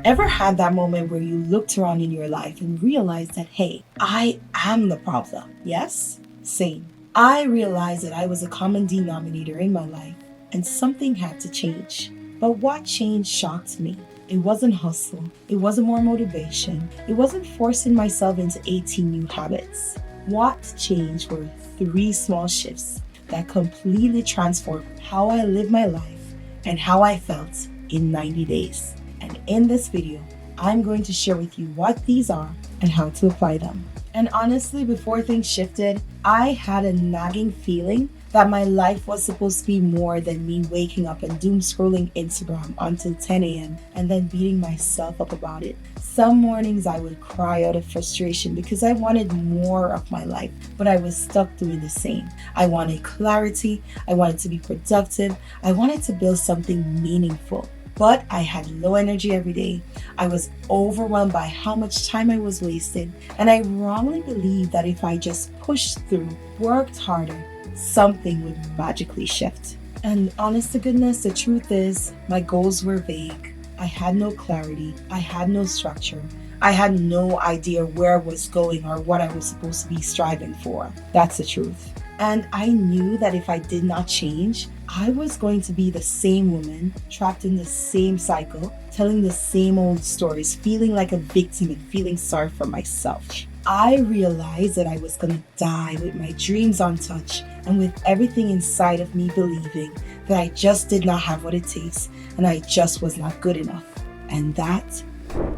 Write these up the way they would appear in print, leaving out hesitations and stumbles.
Ever had that moment where you looked around in your life and realized that, hey, I am the problem? Yes? Same. I realized that I was a common denominator in my life and something had to change. But what change shocked me? It wasn't hustle. It wasn't more motivation. It wasn't forcing myself into 18 new habits. What changed were three small shifts that completely transformed how I live my life and how I felt in 90 days. And in this video, I'm going to share with you what these are and how to apply them. And honestly, before things shifted, I had a nagging feeling that my life was supposed to be more than me waking up and doom scrolling Instagram until 10 a.m. and then beating myself up about it. Some mornings I would cry out of frustration because I wanted more of my life, but I was stuck doing the same. I wanted clarity, I wanted to be productive, I wanted to build something meaningful. But I had low energy every day. I was overwhelmed by how much time I was wasting, and I wrongly believed that if I just pushed through, worked harder, something would magically shift. And honest to goodness, the truth is, my goals were vague. I had no clarity. I had no structure. I had no idea where I was going or what I was supposed to be striving for. That's the truth. And I knew that if I did not change, I was going to be the same woman, trapped in the same cycle, telling the same old stories, feeling like a victim and feeling sorry for myself. I realized that I was going to die with my dreams untouched and with everything inside of me believing that I just did not have what it takes and I just was not good enough. And that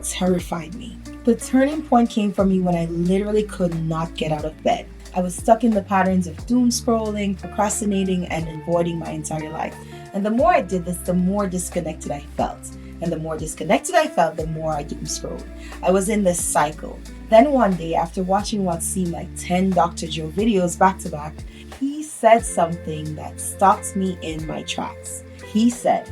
terrified me. The turning point came for me when I literally could not get out of bed. I was stuck in the patterns of doom scrolling, procrastinating, and avoiding my entire life. And the more I did this, the more disconnected I felt. And the more disconnected I felt, the more I doom scrolled. I was in this cycle. Then one day, after watching what seemed like 10 Dr. Joe videos back to back, he said something that stopped me in my tracks. He said,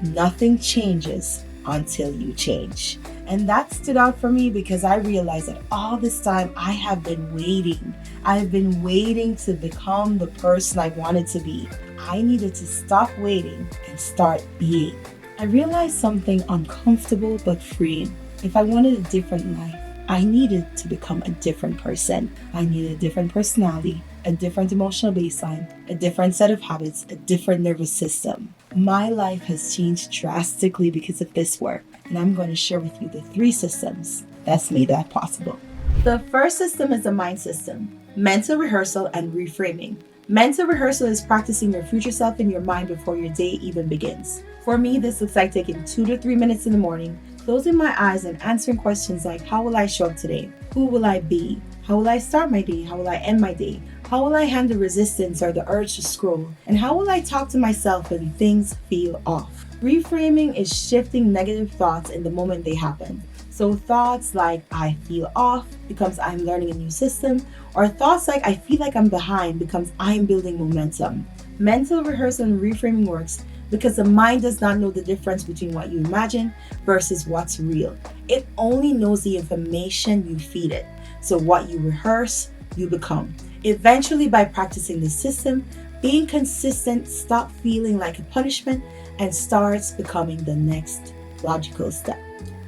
"Nothing changes until you change." And that stood out for me because I realized that all this time I have been waiting. I've been waiting to become the person I wanted to be. I needed to stop waiting and start being. I realized something uncomfortable but freeing. If I wanted a different life, I needed to become a different person. I needed a different personality, a different emotional baseline, a different set of habits, a different nervous system. My life has changed drastically because of this work, and I'm going to share with you the three systems that's made that possible. The first system is the mind system, mental rehearsal and reframing. Mental rehearsal is practicing your future self in your mind before your day even begins. For me, this looks like taking 2 to 3 minutes in the morning, closing my eyes and answering questions like, how will I show up today? Who will I be? How will I start my day? How will I end my day? How will I handle resistance or the urge to scroll? And how will I talk to myself when things feel off? Reframing is shifting negative thoughts in the moment they happen. So thoughts like I feel off becomes I'm learning a new system, or thoughts like I feel like I'm behind becomes I'm building momentum. Mental rehearsal and reframing works because the mind does not know the difference between what you imagine versus what's real. It only knows the information you feed it. So what you rehearse, you become. Eventually, by practicing this system, being consistent stops feeling like a punishment and starts becoming the next logical step.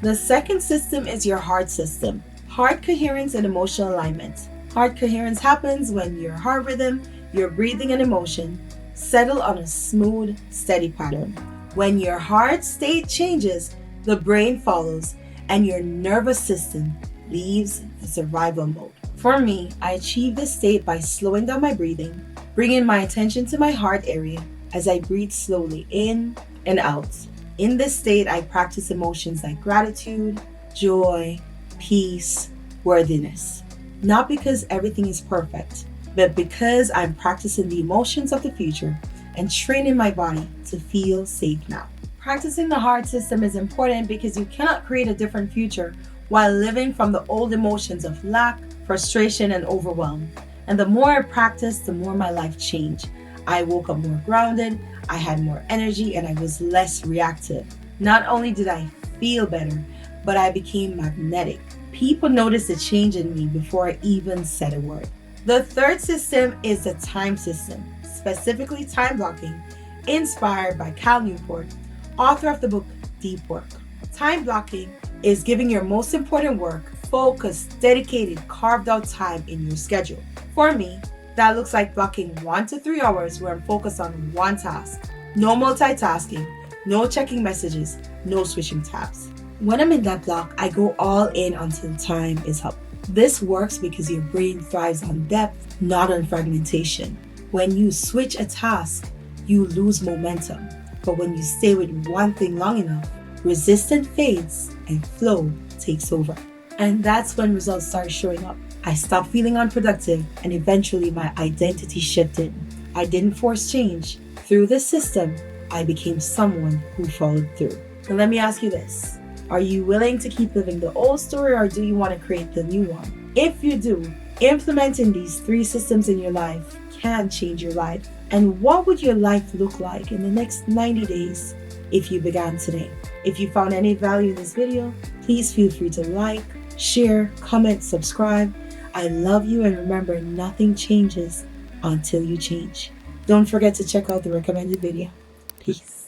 The second system is your heart system. Heart coherence and emotional alignment. Heart coherence happens when your heart rhythm, your breathing and emotion settle on a smooth, steady pattern. When your heart state changes, the brain follows and your nervous system leaves the survival mode. For me, I achieve this state by slowing down my breathing, bringing my attention to my heart area as I breathe slowly in and out. In this state, I practice emotions like gratitude, joy, peace, worthiness. Not because everything is perfect, but because I'm practicing the emotions of the future and training my body to feel safe now. Practicing the heart system is important because you cannot create a different future while living from the old emotions of lack, frustration, and overwhelm. And the more I practiced, the more my life changed. I woke up more grounded, I had more energy, and I was less reactive. Not only did I feel better, but I became magnetic. People noticed a change in me before I even said a word. The third system is the time system, specifically time blocking, inspired by Cal Newport, author of the book Deep Work. Time blocking is giving your most important work focused, dedicated, carved out time in your schedule. For me, that looks like blocking 1 to 3 hours where I'm focused on one task. No multitasking, no checking messages, no switching tabs. When I'm in that block, I go all in until time is up. This works because your brain thrives on depth, not on fragmentation. When you switch a task, you lose momentum. But when you stay with one thing long enough, resistance fades and flow takes over. And that's when results start showing up. I stopped feeling unproductive and eventually my identity shifted. I didn't force change. Through this system, I became someone who followed through. Now let me ask you this. Are you willing to keep living the old story or do you want to create the new one? If you do, implementing these 3 systems in your life can change your life. And what would your life look like in the next 90 days if you began today? If you found any value in this video, please feel free to like, share, comment, subscribe. I love you, and remember, nothing changes until you change. Don't forget to check out the recommended video. Peace.